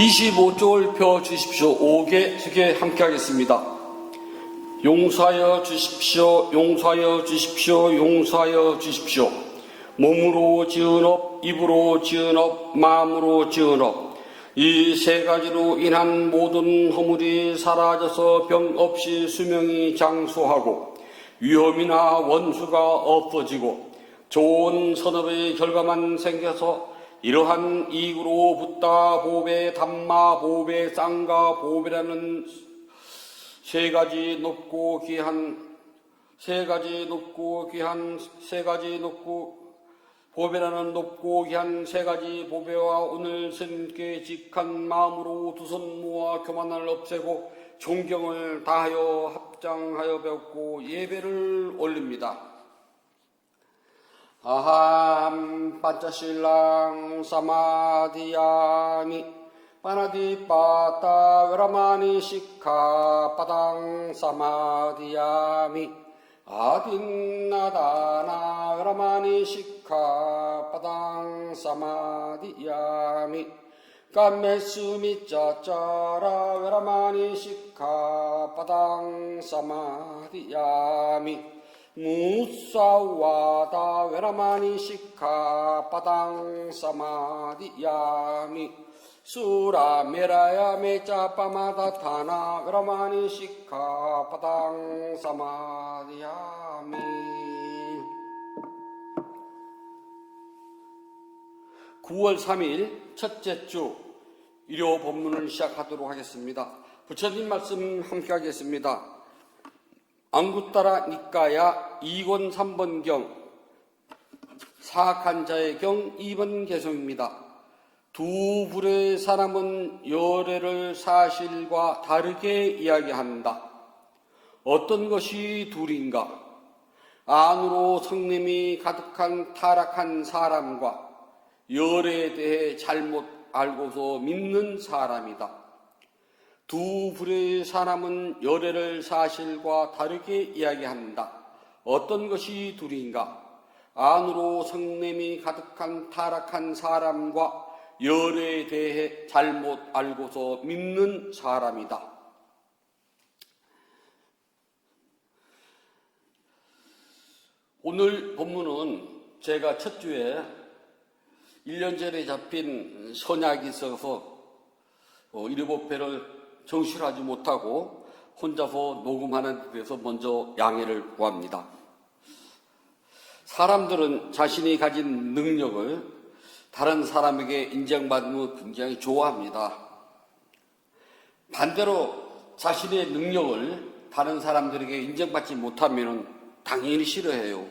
25쪽을 펴주십시오. 5개, 3개 함께 하겠습니다. 용서하여 주십시오. 용서하여 주십시오. 용서하여 주십시오. 몸으로 지은 업, 입으로 지은 업, 마음으로 지은 업. 이 세 가지로 인한 모든 허물이 사라져서 병 없이 수명이 장수하고 위험이나 원수가 없어지고 좋은 선업의 결과만 생겨서 이러한 이익으로 붓다 보배, 담마 보배, 쌍가 보배라는 세 가지 높고 귀한 보배라는 높고 귀한 세 가지 보배와 오늘 스님께 직한 마음으로 두 손 모아 교만을 없애고 존경을 다하여 합장하여 배웠고 예배를 올립니다. 아함 판차실랑 사마디야미 파나디빠따 그라마니 시카 파당 사마디야미 아딘나다나 그라마니 시카 파당 사마디야미 까메스미 짜짜라 그라마니 시카 파당 사마디야미 무사와다 그라마니 시카 파당 사마디야미 수라메라야 메짜빠마다 타나 그라마니 시카 파당 사마디야미. 9월 3일 첫째 주 일요 법문을 시작하도록 하겠습니다. 부처님 말씀 함께 하겠습니다. 앙구따라 니까야 2권 3번경 사간자의 경 2번 개성입니다. 두 불의 사람은 열애를 사실과 다르게 이야기한다. 어떤 것이 둘인가? 안으로 성냄이 가득한 타락한 사람과 열애에 대해 잘못 알고서 믿는 사람이다. 두 불의 사람은 열애를 사실과 다르게 이야기한다. 어떤 것이 둘인가? 안으로 성냄이 가득한 타락한 사람과 열애에 대해 잘못 알고서 믿는 사람이다. 오늘 본문은 제가 첫 주에 1년 전에 잡힌 선약이 있어서 7회를 정실하지 못하고 혼자서 녹음하는 데서 먼저 양해를 구합니다. 사람들은 자신이 가진 능력을 다른 사람에게 인정받으면 굉장히 좋아합니다. 반대로 자신의 능력을 다른 사람들에게 인정받지 못하면 당연히 싫어해요.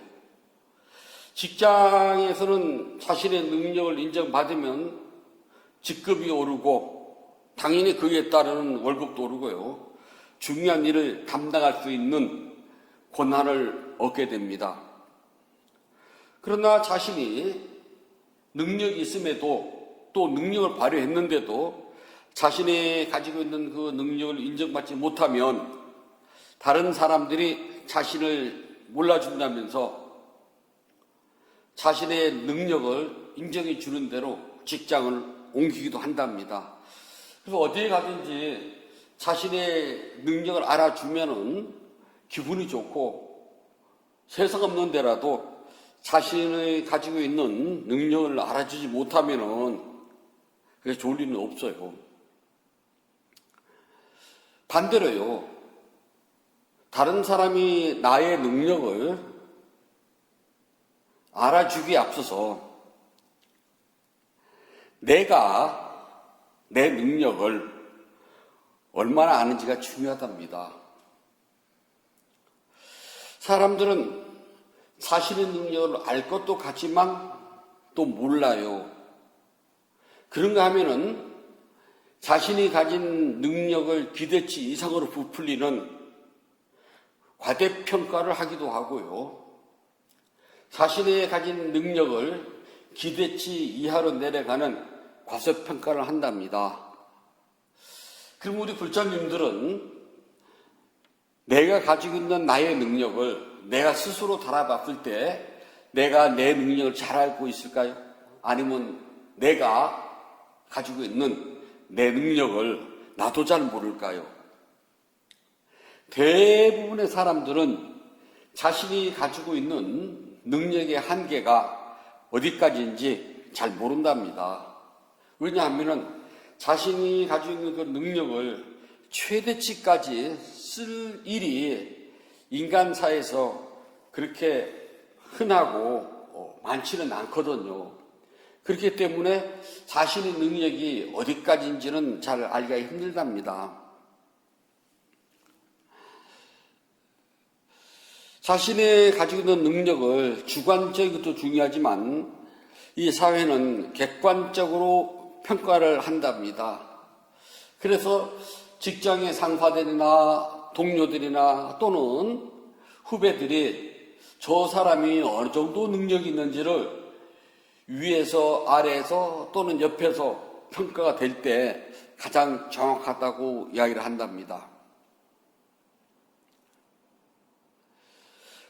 직장에서는 자신의 능력을 인정받으면 직급이 오르고 당연히 그에 따르는 월급도 오르고요. 중요한 일을 담당할 수 있는 권한을 얻게 됩니다. 그러나 자신이 능력이 있음에도 또 능력을 발휘했는데도 자신이 가지고 있는 그 능력을 인정받지 못하면 다른 사람들이 자신을 몰라준다면서 자신의 능력을 인정해 주는 대로 직장을 옮기기도 한답니다. 그래서 어디에 가든지 자신의 능력을 알아주면은 기분이 좋고 세상 없는 데라도 자신이 가지고 있는 능력을 알아주지 못하면은 그게 좋을 일은 없어요. 반대로요, 다른 사람이 나의 능력을 알아주기에 앞서서 내가 내 능력을 얼마나 아는지가 중요하답니다. 사람들은 자신의 능력을 알 것도 같지만 또 몰라요. 그런가 하면은 자신이 가진 능력을 기대치 이상으로 부풀리는 과대평가를 하기도 하고요. 자신의 가진 능력을 기대치 이하로 내려가는 과소평가를 한답니다. 그럼 우리 불자님들은 내가 가지고 있는 나의 능력을 내가 스스로 달아봤을 때 내가 내 능력을 잘 알고 있을까요? 아니면 내가 가지고 있는 내 능력을 나도 잘 모를까요? 대부분의 사람들은 자신이 가지고 있는 능력의 한계가 어디까지인지 잘 모른답니다. 왜냐하면 자신이 가지고 있는 그 능력을 최대치까지 쓸 일이 인간사에서 그렇게 흔하고 많지는 않거든요. 그렇기 때문에 자신의 능력이 어디까지인지는 잘 알기가 힘들답니다. 자신이 가지고 있는 능력을 주관적인 것도 중요하지만 이 사회는 객관적으로 평가를 한답니다. 그래서 직장의 상사들이나 동료들이나 또는 후배들이 저 사람이 어느 정도 능력이 있는지를 위에서 아래에서 또는 옆에서 평가가 될 때 가장 정확하다고 이야기를 한답니다.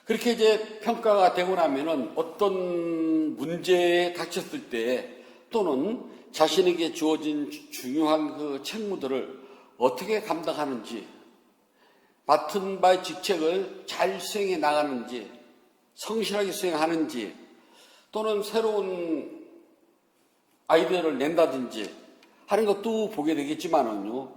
그렇게 이제 평가가 되고 나면은 어떤 문제에 닥쳤을 때 또는 자신에게 주어진 중요한 그 책무들을 어떻게 감당하는지, 맡은 바의 직책을 잘 수행해 나가는지, 성실하게 수행하는지, 또는 새로운 아이디어를 낸다든지 하는 것도 보게 되겠지만은요,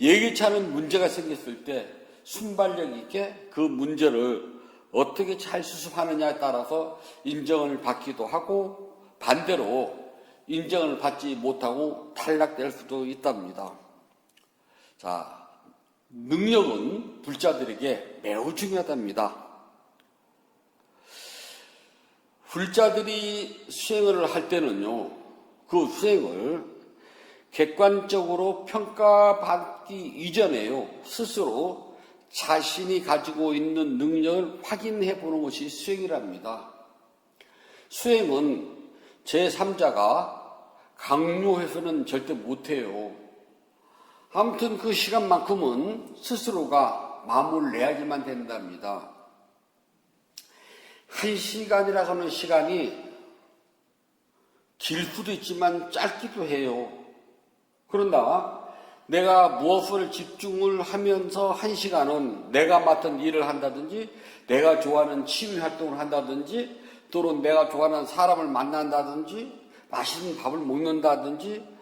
예기치 않은 문제가 생겼을 때 순발력 있게 그 문제를 어떻게 잘 수습하느냐에 따라서 인정을 받기도 하고 반대로 인정을 받지 못하고 탈락될 수도 있답니다. 자, 능력은 불자들에게 매우 중요하답니다. 불자들이 수행을 할 때는요, 그 수행을 객관적으로 평가받기 이전에요, 스스로 자신이 가지고 있는 능력을 확인해 보는 것이 수행이랍니다. 수행은 제3자가 강요해서는 절대 못해요. 아무튼 그 시간만큼은 스스로가 마음을 내야지만 된답니다. 1시간이라고 하는 시간이 길 수도 있지만 짧기도 해요. 그러나 내가 무엇을 집중을 하면서 1시간은 내가 맡은 일을 한다든지 내가 좋아하는 취미 활동을 한다든지 또는 내가 좋아하는 사람을 만난다든지 맛있는 밥을 먹는다든지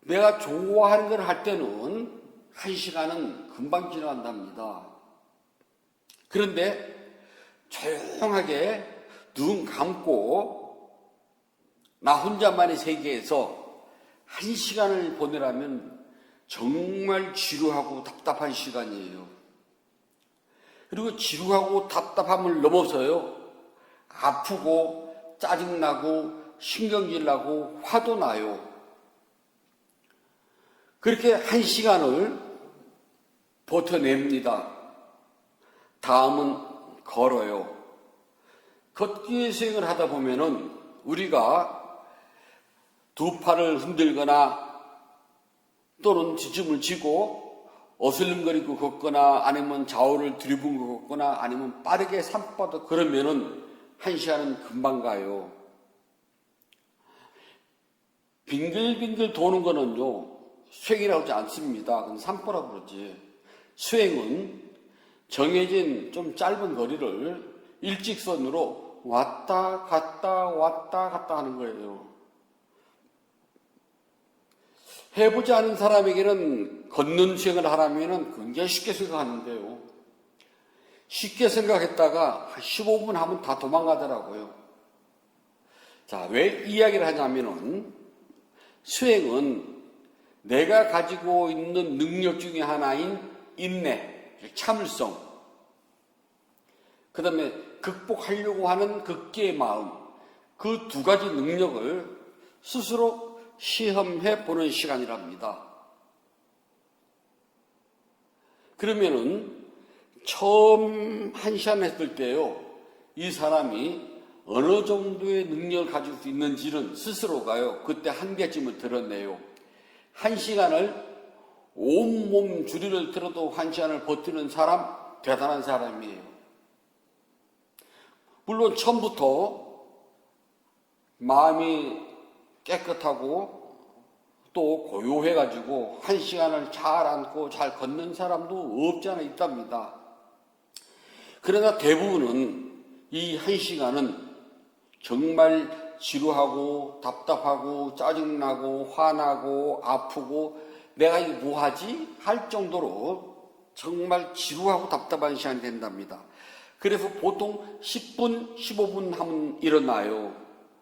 내가 좋아하는 걸 할 때는 1시간은 금방 지나간답니다. 그런데 조용하게 눈 감고 나 혼자만의 세계에서 1시간을 보내라면 정말 지루하고 답답한 시간이에요. 그리고 지루하고 답답함을 넘어서요, 아프고 짜증나고 신경질 나고 화도 나요. 그렇게 1시간을 버텨냅니다. 다음은 걸어요. 걷기의 수행을 하다 보면은 우리가 두 팔을 흔들거나 또는 지짐을 지고 어슬렁거리고 걷거나 아니면 좌우를 들이부고 걷거나 아니면 빠르게 산바닥 그러면은 1시간은 금방 가요. 빙글빙글 도는 거는요, 수행이라고 하지 않습니다. 그건 산보라고 그러지. 수행은 정해진 좀 짧은 거리를 일직선으로 왔다 갔다 왔다 갔다 하는 거예요. 해보지 않은 사람에게는 걷는 수행을 하라면 굉장히 쉽게 생각하는데요. 쉽게 생각했다가 15분 하면 다 도망가더라고요. 자, 왜 이야기를 하냐면은 수행은 내가 가지고 있는 능력 중에 하나인 인내, 참을성, 그 다음에 극복하려고 하는 극기의 마음, 그 두 가지 능력을 스스로 시험해 보는 시간이랍니다. 그러면은 처음 1시간 했을 때요, 이 사람이 어느 정도의 능력을 가지고 있는지는 스스로가요, 그때 한계쯤을 드러내요. 1시간을 온몸 주리를 들어도 1시간을 버티는 사람, 대단한 사람이에요. 물론 처음부터 마음이 깨끗하고 또 고요해가지고 1시간을 잘 앉고 잘 걷는 사람도 없지 않아 있답니다. 그러나 대부분은 이 1시간은 정말 지루하고 답답하고 짜증나고 화나고 아프고 내가 이거 뭐하지? 할 정도로 정말 지루하고 답답한 시간이 된답니다. 그래서 보통 10분, 15분 하면 일어나요.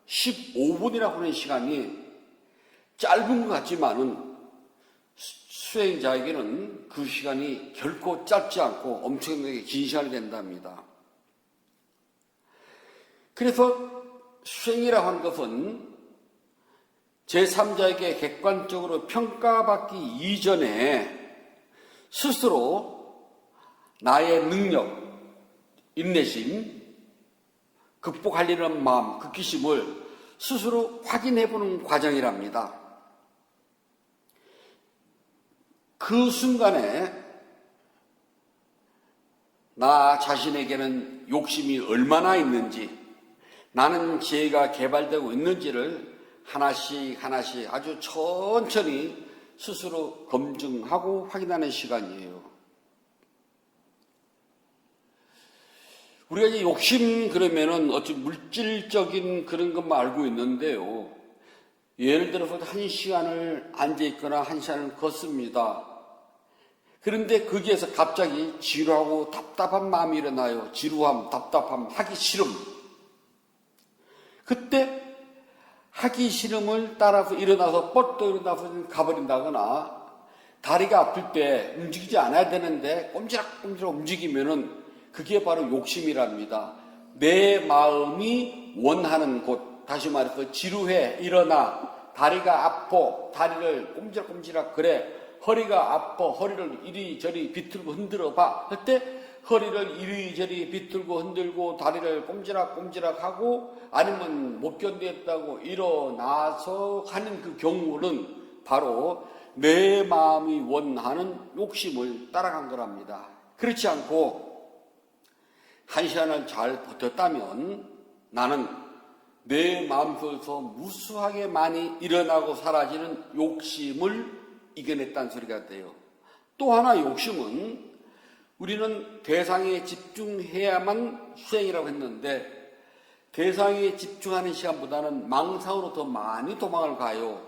15분이라고 하는 시간이 짧은 것 같지만은 수행자에게는 그 시간이 결코 짧지 않고 엄청나게 긴 시간이 된답니다. 그래서 수행이라고 하는 것은 제3자에게 객관적으로 평가받기 이전에 스스로 나의 능력, 인내심, 극복하려는 마음, 극기심을 스스로 확인해보는 과정이랍니다. 그 순간에 나 자신에게는 욕심이 얼마나 있는지, 나는 지혜가 개발되고 있는지를 하나씩 하나씩 아주 천천히 스스로 검증하고 확인하는 시간이에요. 우리가 이제 욕심 그러면은 어찌 물질적인 그런 것만 알고 있는데요. 예를 들어서 1시간을 앉아있거나 1시간을 걷습니다. 그런데 거기에서 갑자기 지루하고 답답한 마음이 일어나요. 지루함, 답답함, 하기 싫음. 그때 하기 싫음을 따라서 일어나서 뻗떠 일어나서 가버린다거나 다리가 아플 때 움직이지 않아야 되는데 꼼지락꼼지락 움직이면은 그게 바로 욕심이랍니다. 내 마음이 원하는 곳, 다시 말해서 지루해, 일어나, 다리가 아파, 다리를 꼼지락꼼지락 그래, 허리가 아파, 허리를 이리저리 비틀고 흔들어 봐 할 때 허리를 이리저리 비틀고 흔들고 다리를 꼼지락꼼지락 하고 아니면 못 견디겠다고 일어나서 하는 그 경우는 바로 내 마음이 원하는 욕심을 따라간 거랍니다. 그렇지 않고 1시간을 잘 버텼다면 나는 내 마음속에서 무수하게 많이 일어나고 사라지는 욕심을 이겨냈다는 소리가 돼요. 또 하나 욕심은 우리는 대상에 집중해야만 수행이라고 했는데 대상에 집중하는 시간보다는 망상으로 더 많이 도망을 가요.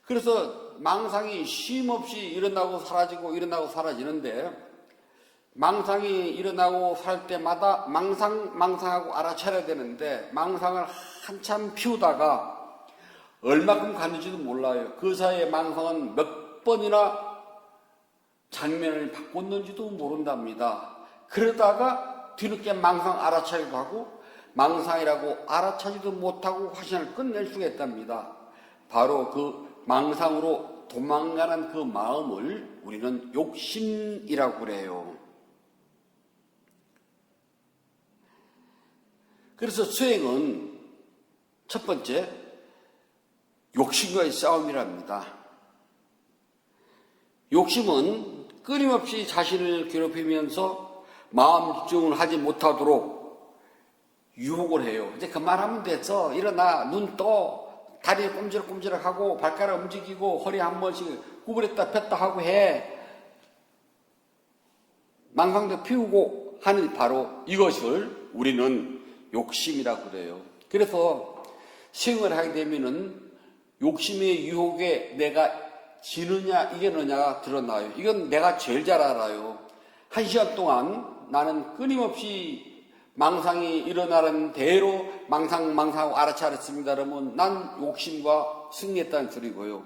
그래서 망상이 쉼없이 일어나고 사라지고 일어나고 사라지는데 망상이 일어나고 살 때마다 망상하고 알아차려야 되는데 망상을 한참 피우다가 얼마큼 갔는지도 몰라요. 그 사이에 망상은 몇 번이나 장면을 바꿨는지도 모른답니다. 그러다가 뒤늦게 망상 알아차리기도 하고 망상이라고 알아차지도 못하고 화신을 끝낼 수가 있답니다. 바로 그 망상으로 도망가는 그 마음을 우리는 욕심이라고 그래요. 그래서 수행은 첫 번째 욕심과의 싸움이랍니다. 욕심은 끊임없이 자신을 괴롭히면서 마음 집중을 하지 못하도록 유혹을 해요. 이제 그만하면 됐어. 일어나, 눈 떠, 다리 꼼지락꼼지락하고 발가락 움직이고 허리 한 번씩 구부렸다 폈다 하고 해. 망상도 피우고 하는 바로 이것을 우리는 욕심이라고 그래요. 그래서 수행을 하게 되면은 욕심의 유혹에 내가 지느냐 이기느냐가 드러나요. 이건 내가 제일 잘 알아요. 1시간 동안 나는 끊임없이 망상이 일어나는 대로 망상하고 알아차렸습니다. 그러면 난 욕심과 승리했다는 소리고요.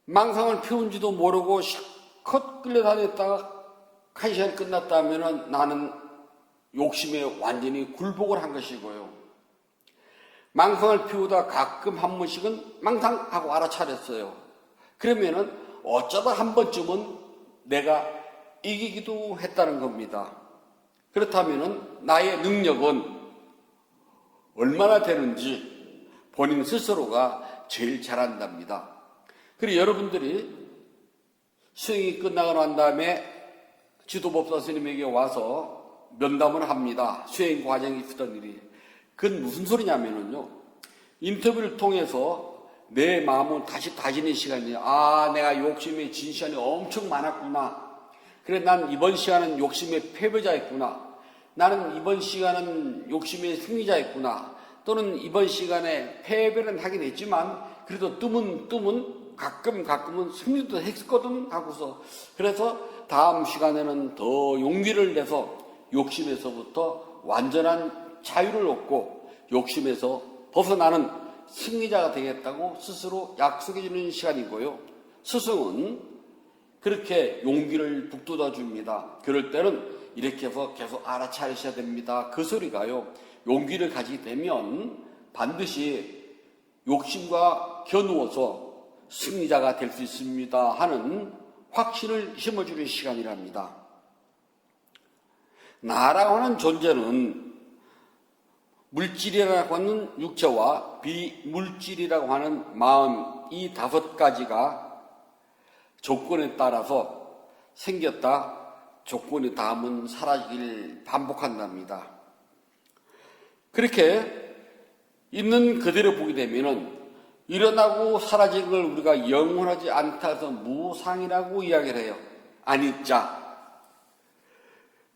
망상을 피운지도 모르고 실컷 끌려다녔다가 1시간이 끝났다면 나는 욕심에 완전히 굴복을 한 것이고요. 망상을 피우다 가끔 한 번씩은 망상하고 알아차렸어요. 그러면은 어쩌다 한 번쯤은 내가 이기기도 했다는 겁니다. 그렇다면은 나의 능력은 얼마나 되는지 본인 스스로가 제일 잘한답니다. 그리고 여러분들이 수행이 끝나고 난 다음에 지도법사 스님에게 와서 면담을 합니다. 수행 과정이 있었던 일이. 그건 무슨 소리냐면요. 인터뷰를 통해서 내 마음은 다시 다지는 시간이에요. 아, 내가 욕심에 진 시간이 엄청 많았구나. 그래, 난 이번 시간은 욕심의 패배자였구나. 나는 이번 시간은 욕심의 승리자였구나. 또는 이번 시간에 패배는 하긴 했지만 그래도 뜸은 가끔은 승리도 했거든 하고서, 그래서 다음 시간에는 더 용기를 내서 욕심에서부터 완전한 자유를 얻고 욕심에서 벗어나는 승리자가 되겠다고 스스로 약속해 주는 시간이고요. 스승은 그렇게 용기를 북돋아 줍니다. 그럴 때는 이렇게 해서 계속 알아차리셔야 됩니다. 그 소리가요, 용기를 가지게 되면 반드시 욕심과 겨누어서 승리자가 될 수 있습니다 하는 확신을 심어주는 시간이랍니다. 나라고 하는 존재는 물질이라고 하는 육체와 비물질이라고 하는 마음, 이 5가지가 조건에 따라서 생겼다, 조건이 닿으면 사라지길 반복한답니다. 그렇게 있는 그대로 보게 되면은 일어나고 사라지는 걸 우리가 영원하지 않다 해서 무상이라고 이야기를 해요. 아니자.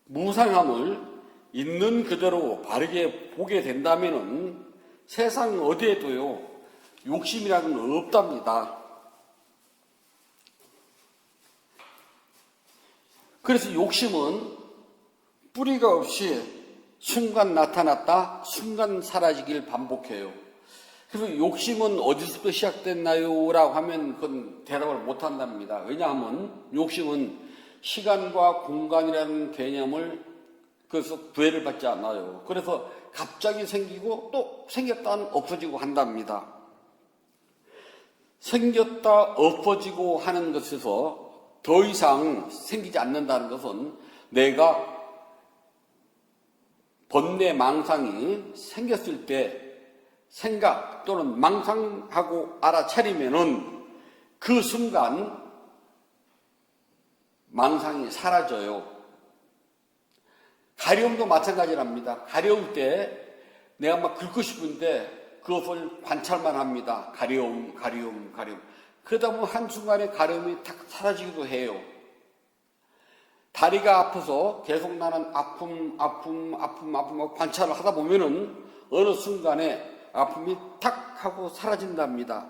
무상함을 있는 그대로 바르게 보게 된다면은 세상 어디에도요, 욕심이라는 건 없답니다. 그래서 욕심은 뿌리가 없이 순간 나타났다, 순간 사라지길 반복해요. 그래서 욕심은 어디서부터 시작됐나요? 라고 하면 그건 대답을 못 한답니다. 왜냐하면 욕심은 시간과 공간이라는 개념을, 그래서 구애를 받지 않아요. 그래서 갑자기 생기고 또 생겼다는 없어지고 한답니다. 생겼다 없어지고 하는 것에서 더 이상 생기지 않는다는 것은 내가 번뇌 망상이 생겼을 때 생각 또는 망상하고 알아차리면은 그 순간 망상이 사라져요. 가려움도 마찬가지랍니다. 가려울 때 내가 막 긁고 싶은데 그것을 관찰만 합니다. 가려움. 그러다 보면 한순간에 가려움이 탁 사라지기도 해요. 다리가 아파서 계속 나는 아픔 관찰을 하다 보면은 어느 순간에 아픔이 탁 하고 사라진답니다.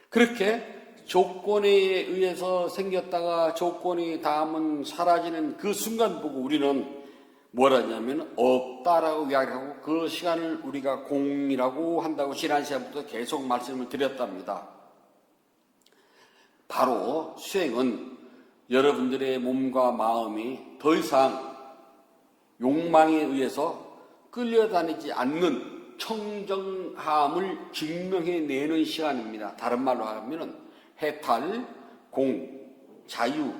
그렇게 조건에 의해서 생겼다가 조건이 닿으면 사라지는 그 순간 보고 우리는 뭐라냐면 없다라고 이야기하고 그 시간을 우리가 공이라고 한다고 지난 시간부터 계속 말씀을 드렸답니다. 바로 수행은 여러분들의 몸과 마음이 더 이상 욕망에 의해서 끌려다니지 않는 청정함을 증명해내는 시간입니다. 다른 말로 하면 해탈, 공, 자유,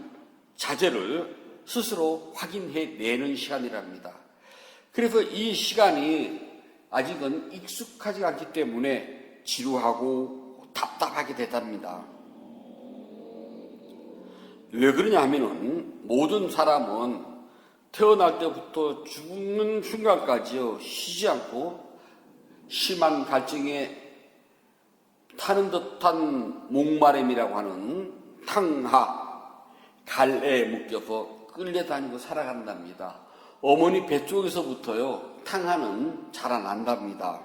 자제를 스스로 확인해내는 시간이랍니다. 그래서 이 시간이 아직은 익숙하지 않기 때문에 지루하고 답답하게 되답니다. 왜 그러냐 하면은 모든 사람은 태어날 때부터 죽는 순간까지요, 쉬지 않고 심한 갈증에 타는 듯한 목마름이라고 하는 탕하, 갈에 묶여서 끌려다니고 살아간답니다. 어머니 배 쪽에서부터요, 탕하는 자라난답니다.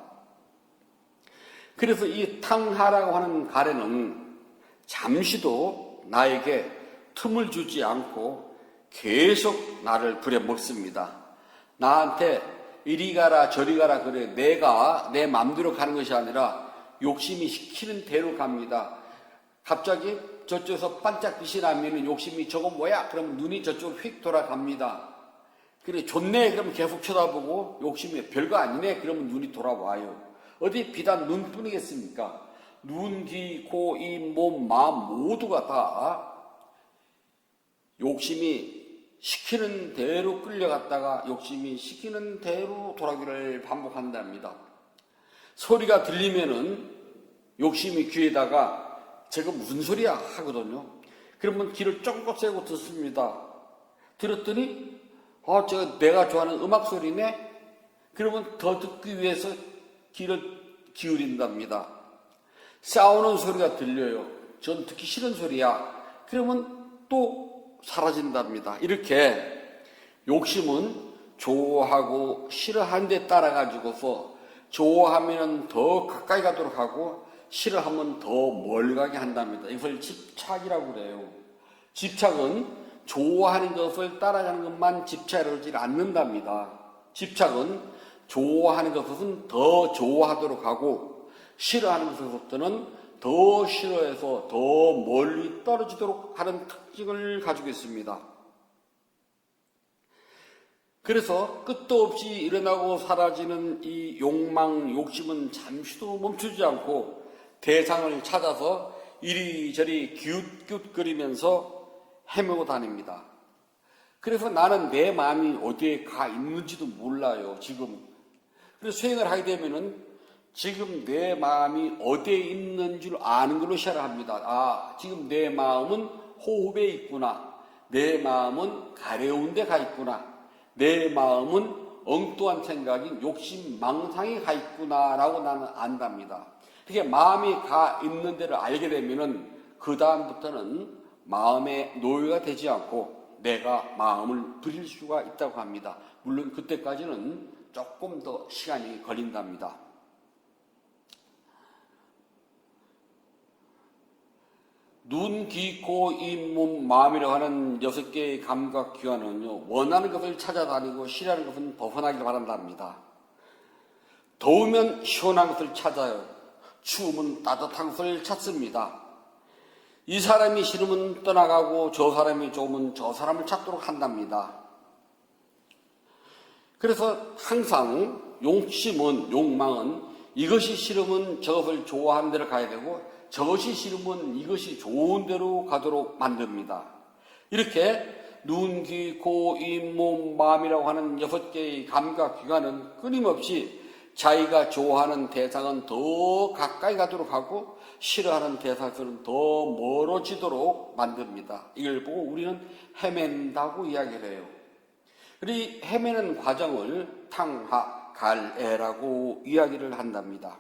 그래서 이 탕하라고 하는 갈에는 잠시도 나에게 틈을 주지 않고 계속 나를 부려먹습니다. 나한테 이리 가라 저리 가라 그래 내가 내 맘대로 가는 것이 아니라 욕심이 시키는 대로 갑니다. 갑자기 저쪽에서 반짝 빛이 나면 욕심이 저거 뭐야? 그럼 눈이 저쪽으로 휙 돌아갑니다. 그래 좋네 그러면 계속 쳐다보고 욕심이 별거 아니네 그러면 눈이 돌아와요. 어디 비단 눈뿐이겠습니까? 눈, 귀, 코, 입, 몸, 마음 모두가 다 욕심이 시키는 대로 끌려갔다가 욕심이 시키는 대로 돌아오기를 반복한답니다. 소리가 들리면은 욕심이 귀에다가 제가 무슨 소리야 하거든요. 그러면 귀를 쫑긋 세고 듣습니다. 들었더니 제가 내가 좋아하는 음악 소리네. 그러면 더 듣기 위해서 귀를 기울인답니다. 싸우는 소리가 들려요. 전 듣기 싫은 소리야. 그러면 또 사라진답니다. 이렇게 욕심은 좋아하고 싫어하는 데 따라 가지고서 좋아하면 더 가까이 가도록 하고 싫어하면 더 멀리 가게 한답니다. 이걸 집착이라고 그래요. 집착은 좋아하는 것을 따라가는 것만 집착하지 않는답니다. 집착은 좋아하는 것은 더 좋아하도록 하고 싫어하는 것으로부터는 더 싫어해서 더 멀리 떨어지도록 하는 특징을 가지고 있습니다. 그래서 끝도 없이 일어나고 사라지는 이 욕망, 욕심은 잠시도 멈추지 않고 대상을 찾아서 이리저리 기웃기웃거리면서 헤매고 다닙니다. 그래서 나는 내 마음이 어디에 가 있는지도 몰라요, 지금. 그래서 수행을 하게 되면은 지금 내 마음이 어디에 있는 줄 아는 걸로 시작을 합니다. 아, 지금 내 마음은 호흡에 있구나. 내 마음은 가려운 데 가 있구나. 내 마음은 엉뚱한 생각인 욕심, 망상에 가 있구나라고 나는 안답니다. 그게 마음이 가 있는 데를 알게 되면은 그 다음부터는 마음의 노예가 되지 않고 내가 마음을 부릴 수가 있다고 합니다. 물론 그때까지는 조금 더 시간이 걸린답니다. 눈, 귀, 코, 입, 몸, 마음이라고 하는 6개의 감각 기관은요, 원하는 것을 찾아다니고 싫어하는 것은 벗어나길 바란답니다. 더우면 시원한 것을 찾아요. 추우면 따뜻한 것을 찾습니다. 이 사람이 싫으면 떠나가고 저 사람이 좋으면 저 사람을 찾도록 한답니다. 그래서 항상 욕심은, 욕망은 이것이 싫으면 저것을 좋아하는 데로 가야 되고 저것이 싫으면 이것이 좋은 데로 가도록 만듭니다. 이렇게 눈, 귀, 코, 입, 몸, 마음이라고 하는 6개의 감각기관은 끊임없이 자기가 좋아하는 대상은 더 가까이 가도록 하고 싫어하는 대상은 더 멀어지도록 만듭니다. 이걸 보고 우리는 헤맨다고 이야기를 해요. 그리고 헤매는 과정을 탕하, 갈애라고 이야기를 한답니다.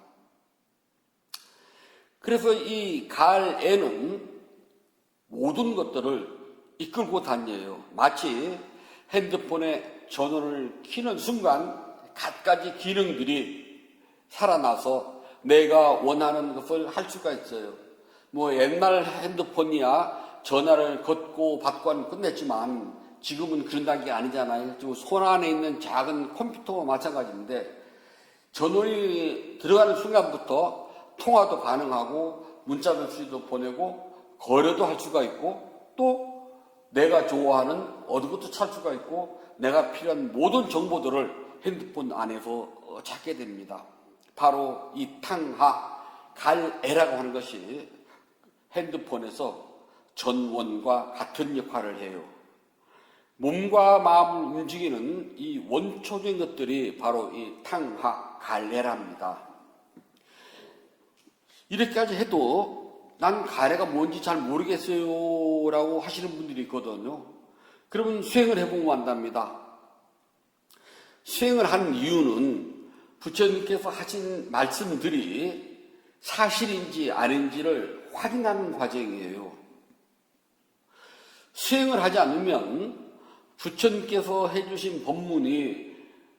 그래서 이 갈애는 모든 것들을 이끌고 다녀요. 마치 핸드폰에 전원을 켜는 순간 갖가지 기능들이 살아나서 내가 원하는 것을 할 수가 있어요. 뭐 옛날 핸드폰이야 전화를 걷고 받고 하는 끝냈지만 지금은 그런 단계가 아니잖아요. 손 안에 있는 작은 컴퓨터와 마찬가지인데 전원이 들어가는 순간부터 통화도 가능하고 문자 메시지도 보내고 거래도 할 수가 있고 또 내가 좋아하는 어느 것도 찾을 수가 있고 내가 필요한 모든 정보들을 핸드폰 안에서 찾게 됩니다. 바로 이 탕하, 갈애라고 하는 것이 핸드폰에서 전원과 같은 역할을 해요. 몸과 마음을 움직이는 이 원초적인 것들이 바로 이 탕하, 갈애랍니다. 이렇게까지 해도 난 갈애가 뭔지 잘 모르겠어요 라고 하시는 분들이 있거든요. 그러면 수행을 해보면 안답니다. 수행을 하는 이유는 부처님께서 하신 말씀들이 사실인지 아닌지를 확인하는 과정이에요. 수행을 하지 않으면 부처님께서 해주신 법문이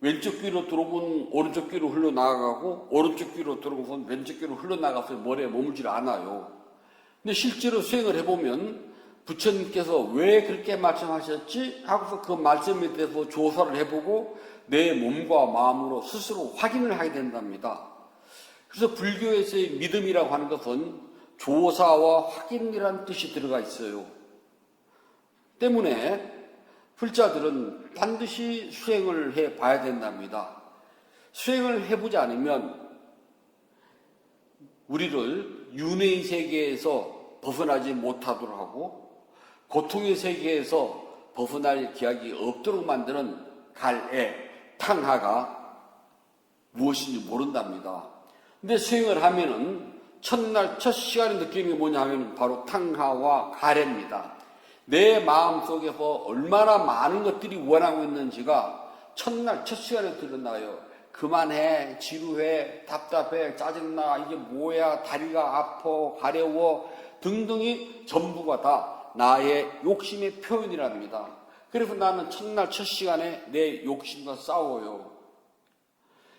왼쪽 귀로 들어오면 오른쪽 귀로 흘러나가고 오른쪽 귀로 들어오면 왼쪽 귀로 흘러나가서 머리에 머물질 않아요. 근데 실제로 수행을 해보면 부처님께서 왜 그렇게 말씀하셨지? 하고서 그 말씀에 대해서 조사를 해보고 내 몸과 마음으로 스스로 확인을 하게 된답니다. 그래서 불교에서의 믿음이라고 하는 것은 조사와 확인이라는 뜻이 들어가 있어요. 때문에 불자들은 반드시 수행을 해봐야 된답니다. 수행을 해보지 않으면 우리를 윤회의 세계에서 벗어나지 못하도록 하고 고통의 세계에서 벗어날 기약이 없도록 만드는 갈애, 탕하가 무엇인지 모른답니다. 근데 수행을 하면은 첫날 첫 시간에 느끼는 게 뭐냐 하면 바로 탕하와 갈애입니다. 내 마음속에서 얼마나 많은 것들이 원하고 있는지가 첫날 첫 시간에 드러나요. 그만해, 지루해, 답답해, 짜증나, 이게 뭐야, 다리가 아파, 가려워 등등이 전부가 다 나의 욕심의 표현이랍니다. 그래서 나는 첫날 첫 시간에 내 욕심과 싸워요.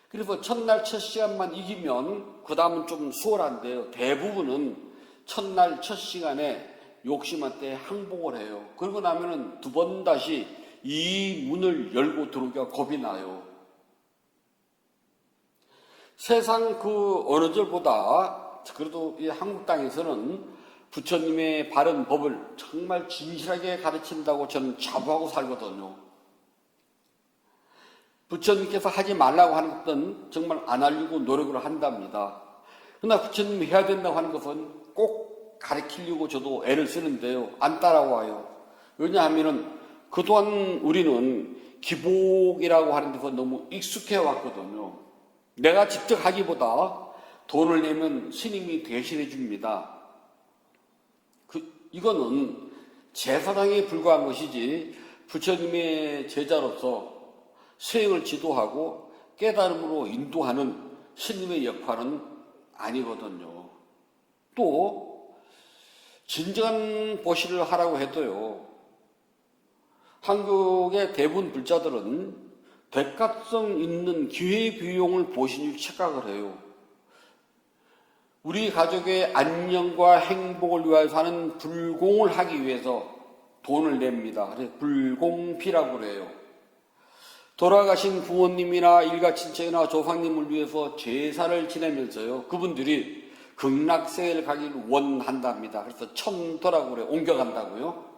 그래서 첫날 첫 시간만 이기면 그 다음은 좀 수월한데요. 대부분은 첫날 첫 시간에 욕심한테 항복을 해요. 그러고 나면은 두 번 다시 이 문을 열고 들어오기가 겁이 나요. 세상 그 어느 절보다 그래도 이 한국 땅에서는 부처님의 바른 법을 정말 진실하게 가르친다고 저는 자부하고 살거든요. 부처님께서 하지 말라고 하는 것은 정말 안 하려고 노력을 한답니다. 그러나 부처님이 해야 된다고 하는 것은 꼭 가르치려고 저도 애를 쓰는데요. 안 따라와요. 왜냐하면 그동안 우리는 기복이라고 하는 데서 너무 익숙해 왔거든요. 내가 직접 하기보다 돈을 내면 스님이 대신해 줍니다. 이거는 제사장에 불과한 것이지 부처님의 제자로서 수행을 지도하고 깨달음으로 인도하는 스님의 역할은 아니거든요. 또 진정한 보시를 하라고 해도요. 한국의 대부분 불자들은 대가성 있는 기회비용을 보시는 착각을 해요. 우리 가족의 안녕과 행복을 위하여 사는 불공을 하기 위해서 돈을 냅니다. 그래서 불공피라고 그래요. 돌아가신 부모님이나 일가친척이나 조상님을 위해서 제사를 지내면서요. 그분들이 극락세계를 가기를 원한답니다. 그래서 천도라고 그래요. 옮겨간다고요.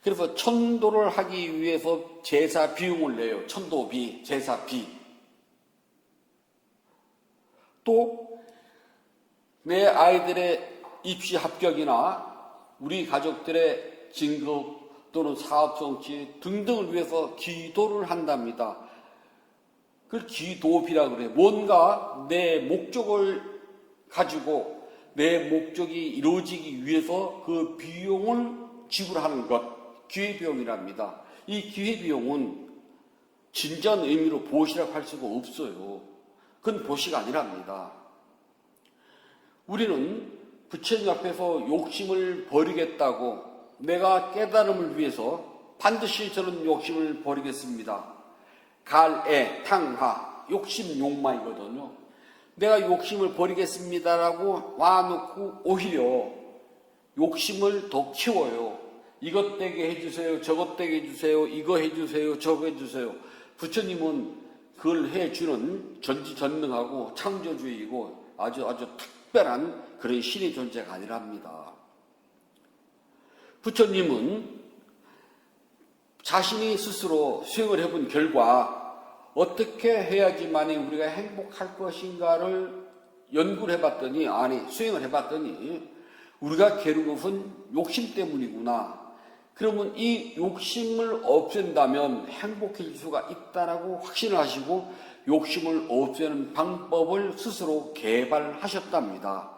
그래서 천도를 하기 위해서 제사 비용을 내요. 천도비, 제사비. 또 내 아이들의 입시 합격이나 우리 가족들의 진급 또는 사업 성취 등등을 위해서 기도를 한답니다. 그걸 기도비라고 그래요. 뭔가 내 목적을 가지고 내 목적이 이루어지기 위해서 그 비용을 지불하는 것, 기회비용이랍니다. 이 기회비용은 진지한 의미로 보시라고 할 수가 없어요. 그건 보시가 아니랍니다. 우리는 부처님 앞에서 욕심을 버리겠다고 내가 깨달음을 위해서 반드시 저는 욕심을 버리겠습니다. 갈애, 탕하, 욕심, 욕망이거든요. 내가 욕심을 버리겠습니다라고 와놓고 오히려 욕심을 더 키워요. 이것 되게 해주세요. 저것 되게 해주세요. 이거 해주세요. 저거 해주세요. 부처님은 그걸 해주는 전지전능하고 창조주의이고 아주 특별한 그런 신의 존재가 아니랍니다. 부처님은 자신이 스스로 수행을 해본 결과 어떻게 해야지만이 우리가 행복할 것인가를 연구를 해봤더니 수행을 해봤더니 우리가 괴로운 것은 욕심 때문이구나. 그러면 이 욕심을 없앤다면 행복해질 수가 있다라고 확신을 하시고 욕심을 없애는 방법을 스스로 개발하셨답니다.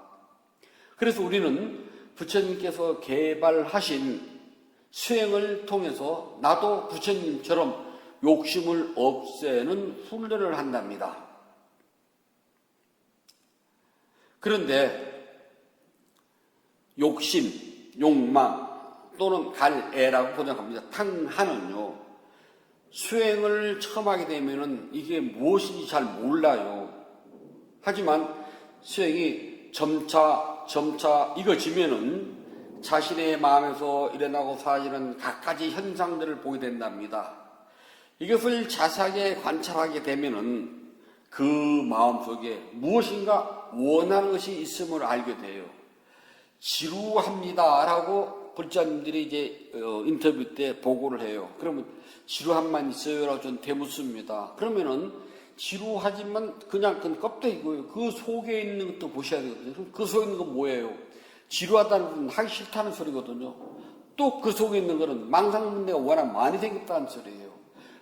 그래서 우리는 부처님께서 개발하신 수행을 통해서 나도 부처님처럼 욕심을 없애는 훈련을 한답니다. 그런데 욕심, 욕망 또는 갈애라고 번역합니다. 탕하는요. 수행을 처음 하게 되면은 이게 무엇인지 잘 몰라요. 하지만 수행이 점차 익어지면은 자신의 마음에서 일어나고 사라지는 갖가지 현상들을 보게 된답니다. 이것을 자세하게 관찰하게 되면은 그 마음속에 무엇인가 원하는 것이 있음을 알게 돼요. 지루합니다라고 불자님들이 이제 인터뷰 때 보고를 해요. 그러면 지루함만 있어요라고 저는 대묻습니다. 그러면은 지루하지만 그냥 그건 껍데기고요. 그 속에 있는 것도 보셔야 되거든요. 그럼 그 속에 있는 건 뭐예요? 지루하다는 건 하기 싫다는 소리거든요. 또 그 속에 있는 거는 망상번뇌가 워낙 많이 생겼다는 소리예요.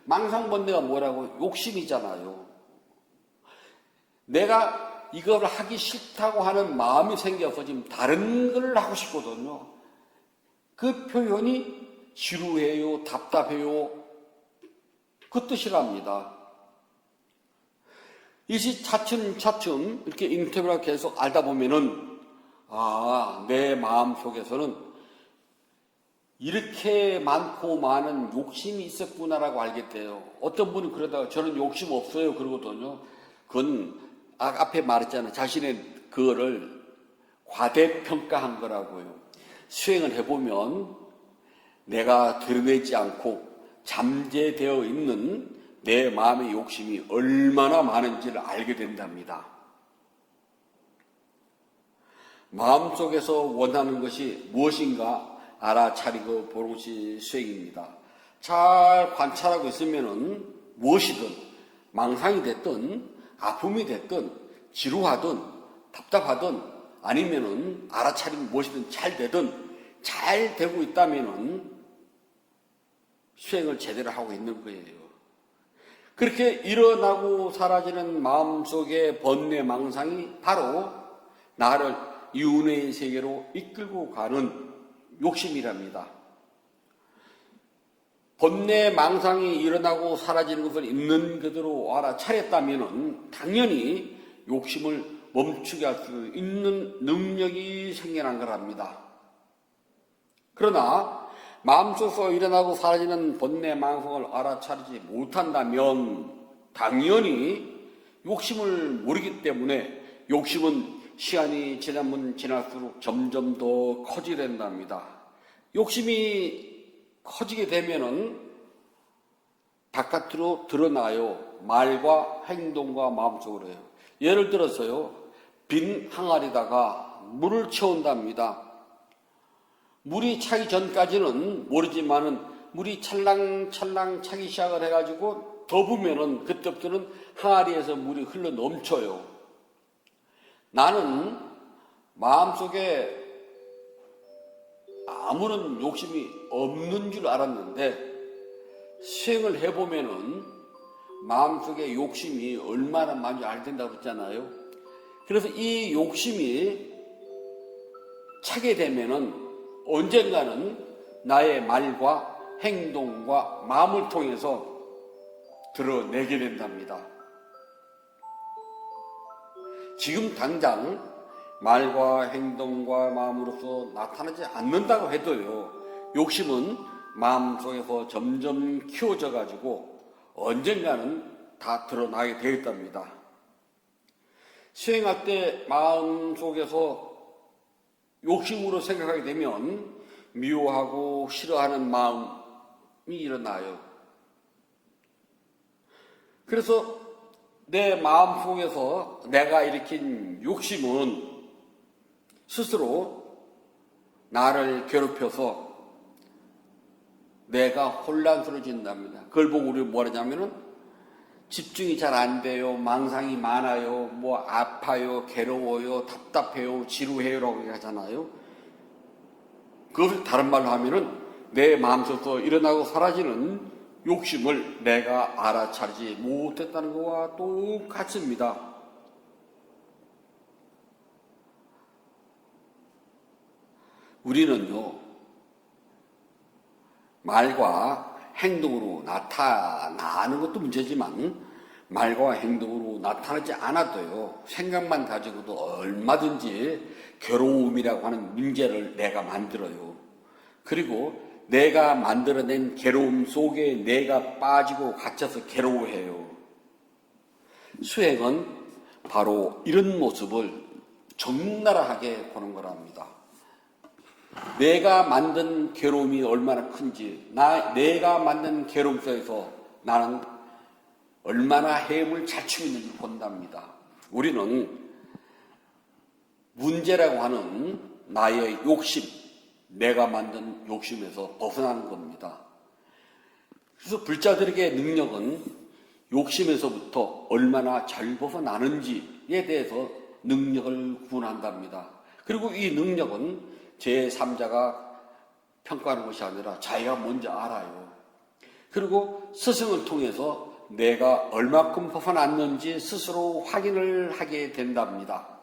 망상번뇌가 뭐라고? 욕심이잖아요. 내가 이걸 하기 싫다고 하는 마음이 생겨서 지금 다른 걸 하고 싶거든요. 그 표현이 지루해요, 답답해요, 그 뜻이랍니다. 이것이 차츰차츰 이렇게 인터뷰를 계속 알다 보면은, 내 마음 속에서는 이렇게 많고 많은 욕심이 있었구나라고 알게 돼요. 어떤 분은 그러다가 저는 욕심 없어요 그러거든요. 그건 앞에 말했잖아요. 자신의 그거를 과대평가한 거라고요. 수행을 해보면 내가 드러내지 않고 잠재되어 있는 내 마음의 욕심이 얼마나 많은지를 알게 된답니다. 마음속에서 원하는 것이 무엇인가 알아차리고 보는 것이 수행입니다. 잘 관찰하고 있으면은 무엇이든 망상이 됐든 아픔이 됐든 지루하든 답답하든 아니면은 알아차리면 무엇이든 잘 되든 잘 되고 있다면은 수행을 제대로 하고 있는 거예요. 그렇게 일어나고 사라지는 마음속의 번뇌 망상이 바로 나를 윤회의 세계로 이끌고 가는 욕심이랍니다. 번뇌 망상이 일어나고 사라지는 것을 있는 그대로 알아차렸다면 당연히 욕심을 멈추게 할 수 있는 능력이 생겨난 거랍니다. 그러나 마음속에서 일어나고 사라지는 번뇌 망상을 알아차리지 못한다면 당연히 욕심을 모르기 때문에 욕심은 시간이 지나면 지날수록 점점 더 커지게 된답니다. 욕심이 커지게 되면은 바깥으로 드러나요. 말과 행동과 마음속으로 해요. 예를 들어서요. 빈 항아리다가 물을 채운답니다. 물이 차기 전까지는 모르지만은 물이 찰랑찰랑 차기 시작을 해가지고 더 부면은 그때부터는 항아리에서 물이 흘러 넘쳐요. 나는 마음속에 아무런 욕심이 없는 줄 알았는데 수행을 해보면은 마음속에 욕심이 얼마나 많이 알게 된다고 했잖아요. 그래서 이 욕심이 차게 되면은 언젠가는 나의 말과 행동과 마음을 통해서 드러내게 된답니다. 지금 당장 말과 행동과 마음으로서 나타나지 않는다고 해도요, 욕심은 마음속에서 점점 키워져 가지고 언젠가는 다 드러나게 되겠답니다. 수행할 때 마음속에서 욕심으로 생각하게 되면 미워하고 싫어하는 마음이 일어나요. 그래서 내 마음속에서 내가 일으킨 욕심은 스스로 나를 괴롭혀서 내가 혼란스러워진답니다. 그걸 보고 우리 뭐라 하냐면은 집중이 잘 안 돼요. 망상이 많아요. 뭐 아파요. 괴로워요. 답답해요. 지루해요라고 하잖아요. 그것을 다른 말로 하면은 내 마음속에서 일어나고 사라지는 욕심을 내가 알아차리지 못했다는 것과 똑같습니다. 우리는요, 말과 행동으로 나타나는 것도 문제지만 말과 행동으로 나타나지 않아도요, 생각만 가지고도 얼마든지 괴로움이라고 하는 문제를 내가 만들어요. 그리고 내가 만들어낸 괴로움 속에 내가 빠지고 갇혀서 괴로워해요. 수행은 바로 이런 모습을 적나라하게 보는 거랍니다. 내가 만든 괴로움이 얼마나 큰지, 내가 만든 괴로움 속에서 나는 얼마나 헤엄을 잘 치고 있는지 본답니다. 우리는 문제라고 하는 나의 욕심, 내가 만든 욕심에서 벗어나는 겁니다. 그래서 불자들에게 능력은 욕심에서부터 얼마나 잘 벗어나는지에 대해서 능력을 구원한답니다. 그리고 이 능력은 제3자가 평가하는 것이 아니라 자기가 먼저 알아요. 그리고 스승을 통해서 내가 얼마큼 벗어났는지 스스로 확인을 하게 된답니다.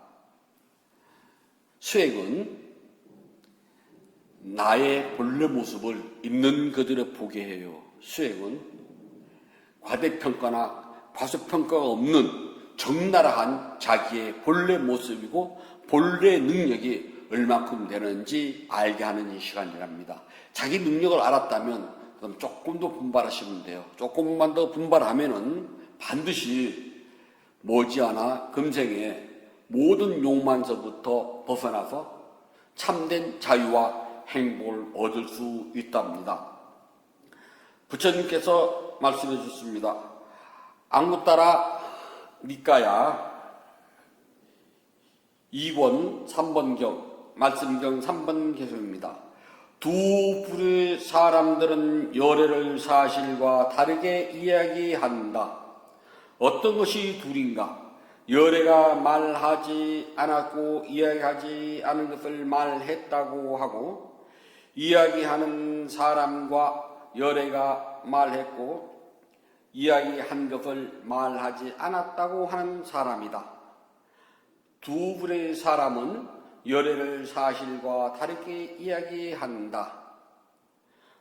수행은 나의 본래 모습을 있는 그대로 보게 해요. 수행은 과대평가나 과소평가가 없는 적나라한 자기의 본래 모습이고 본래 능력이 얼만큼 되는지 알게 하는 시간이랍니다. 자기 능력을 알았다면 그럼 조금 더 분발하시면 돼요. 조금만 더 분발하면은 반드시 머지않아 금생에 모든 욕망서부터 벗어나서 참된 자유와 행복을 얻을 수 있답니다. 부처님께서 말씀해 주셨습니다. 안구따라 니까야 2권 3번경 말씀경 3번 개성입니다. 두 부류의 사람들은 열애를 사실과 다르게 이야기한다. 어떤 것이 둘인가? 열애가 말하지 않았고 이야기하지 않은 것을 말했다고 하고, 이야기하는 사람과 열애가 말했고 이야기한 것을 말하지 않았다고 하는 사람이다. 두 부류의 사람은 열애를 사실과 다르게 이야기한다.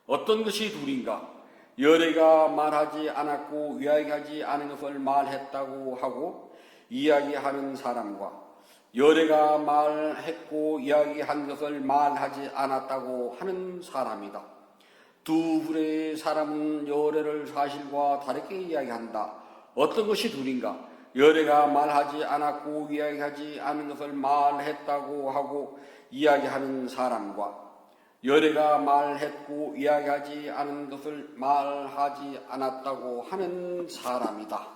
어떤 것이 둘인가? 열애가 말하지 않았고 이야기하지 않은 것을 말했다고 하고 이야기하는 사람과 열애가 말했고 이야기한 것을 말하지 않았다고 하는 사람이다. 두 부류의 사람은 열애를 사실과 다르게 이야기한다. 어떤 것이 둘인가? 열애가 말하지 않았고 이야기하지 않은 것을 말했다고 하고 이야기하는 사람과 열애가 말했고 이야기하지 않은 것을 말하지 않았다고 하는 사람이다.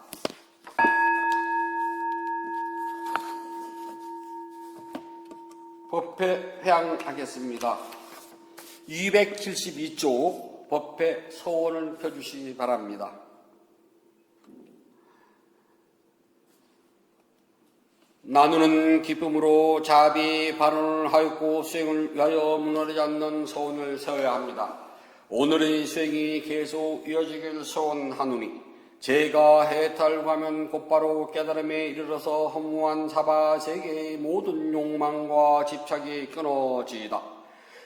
법회 회양하겠습니다. 272조 법회 서원을 펴주시기 바랍니다. 나누는 기쁨으로 자비 발언을 하였고 수행을 위하여 무너지지 않는 서원을 세워야 합니다. 오늘의 수행이 계속 이어지길 서원하노니 제가 해탈하면 곧바로 깨달음에 이르러서 허무한 사바 세계의 모든 욕망과 집착이 끊어지이다.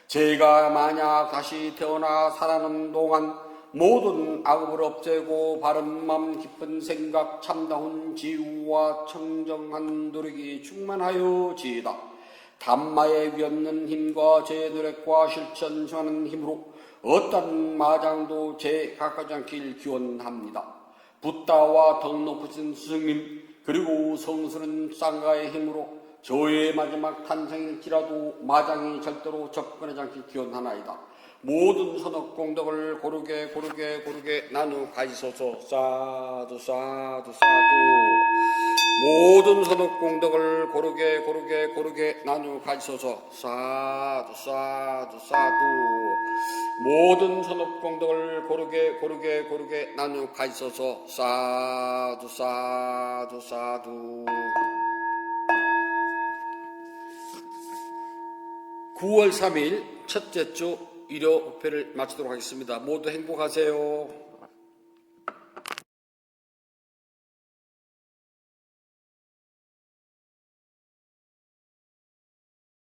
제가 만약 다시 태어나 살아가는 동안 모든 악업을 없애고 바른 마음 깊은 생각 참다운 지우와 청정한 노력이 충만하여 지이다. 담마에 위없는 힘과 제 노력과 실천하는 힘으로 어떤 마장도 제 가까지 않길 기원합니다. 붓다와 덕 높으신 스승님 그리고 성스러운 쌍가의 힘으로 저의 마지막 탄생일지라도 마장이 절대로 접근하지 않길 기원하나이다. 모든 선업공덕을 고르게 나누 가지소서. 사두 사두 사두. 모든 선업공덕을 고르게 나누 가지소서. 사두 사두 사두. 모든 선업공덕을 고르게 나누 가지소서. 사두 사두 사두. 9월 3일 첫째 주 일요 법회를 마치도록 하겠습니다. 모두 행복하세요.